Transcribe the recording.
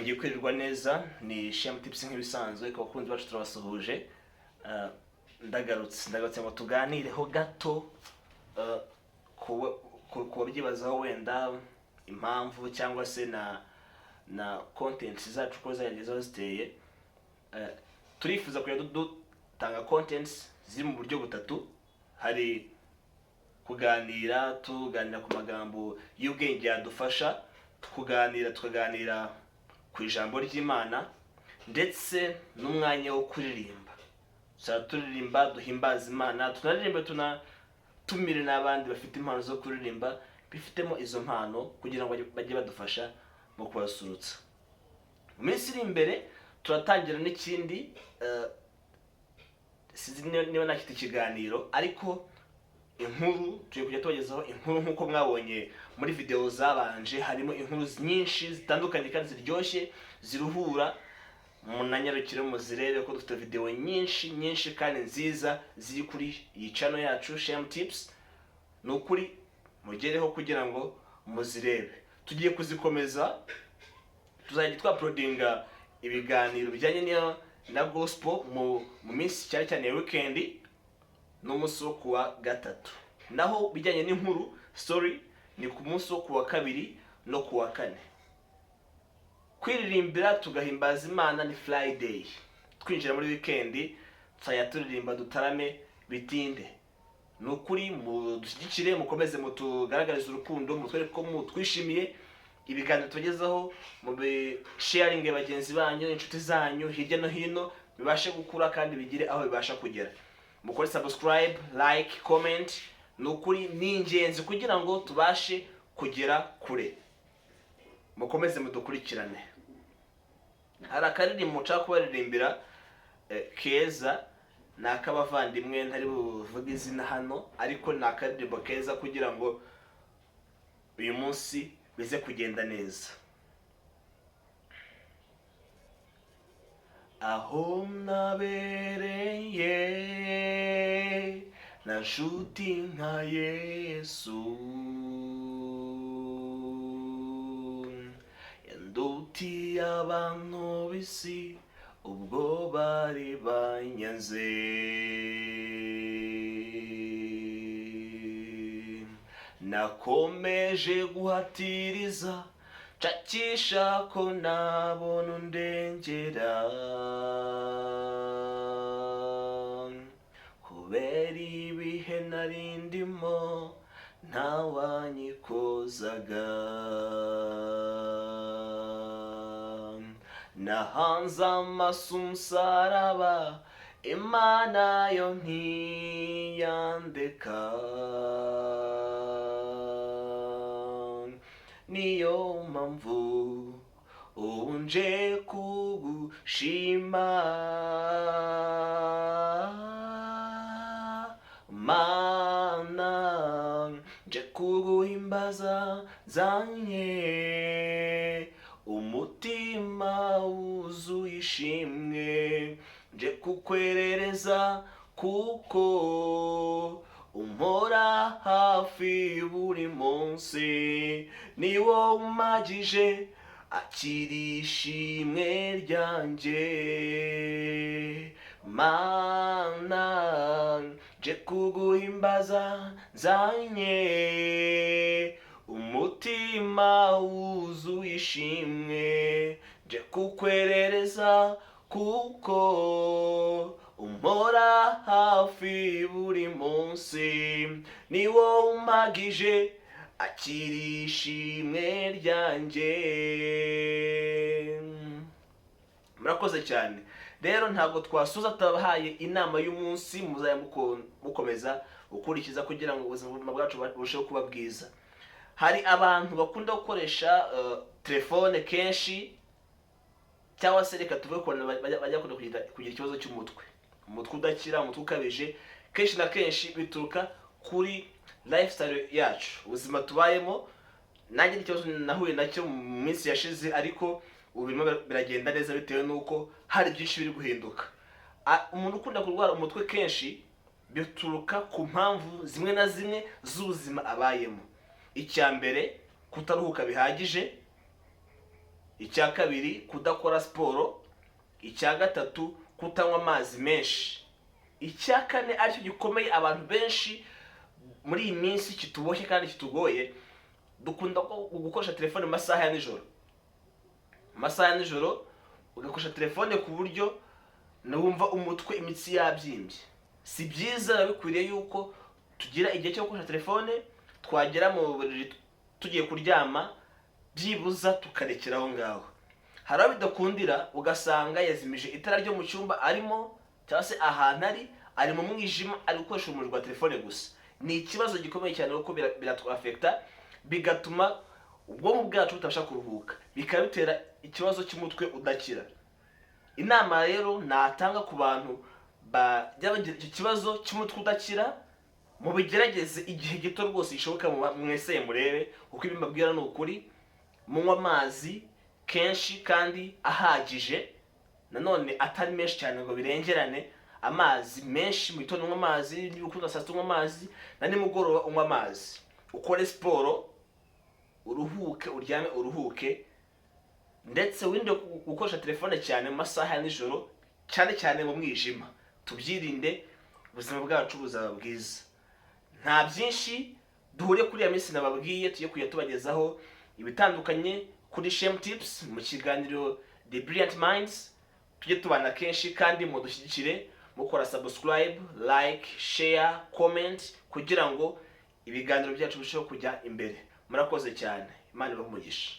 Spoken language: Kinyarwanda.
Mwongeye kwirirwa neza ni Shema Tips nk'ibisanzwe ko bakunzi bacu turabasuhuje. Ndagarutse ngo tuganireho gato ku byibazaho wenda impamvu cyangwa se na contents zacu ko zagezeho ziteye. Turifuza kujya dutanga contents ziri mu buryo butatu. Hari tuganira ku magambo y'ubwenge yadufasha, tukaganira ku ijambo ry'Imana, ndetse n'umwanya wo kuririmba. Turirimba duhimbaza Imana, tunaririmba tunatumire n'abandi bafite impano zo kuririmba bifitemo izo mpano kugira ngo bajye badufasha mu kubasusurutsa. Mu minsi iri imbere turatangira n'ikindi, sinzi niba nakita ikiganiro, ariko inkuru tugiye kujya tubagezaho inkuru nk'uko mwabonye muri video zabanje. Harimo inkuru nyinshi zitandukanye kandi ziryoshye ziruhura. Munanyarukire muzirebe ko dufite video nyinshi kandi nziza ziri kuri iyi channel yacu Shema Tips. Nukuri mugereho kugira ngo muzirebe. Tugiye kuzikomeza, tuzajya twaploadinga ibiganiro bijyanye na gospel mu minsi cyane ya weekend n'umunsi wo kuwa gatatu. Naho bijyanye n'inkuru story ni ku munsi wo kuwa kabiri no kuwa kane. Kwiririmbira tugahimbaza Imana ni Friday. Twinjira muri weekend tuzajya turirimba dutarame bitinde. Nukuri mudushyigikire, mukomeze mutugaragarize urukundo, mutwereke ko mutwishimiye ibiganiro tubagezaho, mu sharing bagenzi banyu, inshuti zanyu hirya no hino, bibashe gukura kandi bigire aho bibasha kugera. Mukore subscribe, like, comment. Nukuri ni ingenzi kugira ngo tubashe kugera kure. Mukomeze mudukurikirane. Hari akaririmbo nshaka kubaririmbira keza, ni ak'abavandimwe ntari buvuge izina hano, ariko ni akaririmbo keza kugira ngo uyu munsi bize kugenda neza. Aho nabereye na nshuti nka Yesu, yandutiye abantu b'isi ubwo bari banyanze. Nakomeje guhatiriza nshakisha ko nabona undengera, kubera ibihe nari ndimo ntawanyikozaga. Nahanze amaso umusaraba, Imana yo ntiyandeka. Niyo mpamvu ubu nje kugushima, Mana, nje kuguhimbaza zanye, umutima wuzuye ishimwe, nje kukwerereza kuko umpora hafi buri munsi. Ni wowe umpagije, akira ishimwe ryanjye. Mana, nje kuguhimbaza nzanye, umutima wuzuye ishimwe, nje kukwerereza kuko umpora hafi buri munsi. Ni wowe umpagije, akira ishimwe ryanjye. Murakoze cyane. Rero ntabwo twasuza tutabahaye inama y'umunsi muzajya mukomeza gukurikiza kugira ngo ubuzima bwacu burusheho kuba bwiza. Hari abantu bakunda gukoresha telefone kenshi, cyangwa se reka tuvuge ko bajya kugira ikibazo cy'umutwe, umutwe udakira, umutwe ukabije. Kenshi na kenshi bituruka kuri lifestyle yacu, ubuzima tubayemo. Nanjye n'ikibazo nahuye nacyo mu minsi yashize, ariko ubu birimo biragenda neza bitewe n'uko hari byinshi biri guhinduka. Umuntu ukunda kurwara umutwe kenshi bituruka ku mpamvu zimwe na zimwe z'ubuzima abayemo. Icya mbere, kutaruhuka bihagije. icya kabiri kudakora siporo, icya gatatu kutanywa amazi menshi, icya kane aricyo gikomeye abantu benshi muri iyi minsi kituboshye kandi kitugoye, dukunda gukoresha telefone mu masaha ya nijoro. Mu masaha ya nijoro ugakoresha telefone ku buryo wumva umutwe imitsi yabyimbye. Si byiza, biba bikwiriye yuko tugira igihe cyo gukoresha telefone, twagera mu buriri tugiye kuryama byibuza tukarekera aho ngaho. Hari aho bidakundira ugasanga yazimije itara ryo mu cyumba arimo, cyangwa se ahantu ari mu mwijima, ari gukoresha umuriro wa telefone gusa. Ni ikibazo gikomeye cyane kuko biratwafekta, bigatuma ubwonko bwacu butabasha kuruhuka, bikaba bitera ikibazo cy'umutwe udakira. Inama rero natanga ku bantu bajya bagira icyo kibazo cy'umutwe udakira, mubigerageze igihe gito rwose gishoboka, mwese murebe uko ibi mbabwira ni ukuri. Munywa amazi kenshi kandi ahagije, nanone atari menshi cyane ngo birengerane. Amazi menshi, mu gitondo unywa amazi, niba ukunda saa sita unywa amazi, na nimugoroba unywa amazi. Ukore siporo, uruhuke, uryame uruhuke, ndetse wirinde gukoresha telefone cyane mu masaha ya nijoro, cyane cyane mu mwijima. Tubyirinde, ubuzima bwacu buzaba bwiza. Nta byinshi, duhure kuri ya minsi nababwiye, tujye kujya tubagezaho ibitandukanye kuri Shame Tips mu kiganiro The Brilliant Minds. Tujye tubana kenshi kandi mudushyigikire mukora subscribe, like, share, comment kugira ngo ibiganiro byacu birusheho kujya imbere. Murakoze cyane, Imana ibahe umugisha.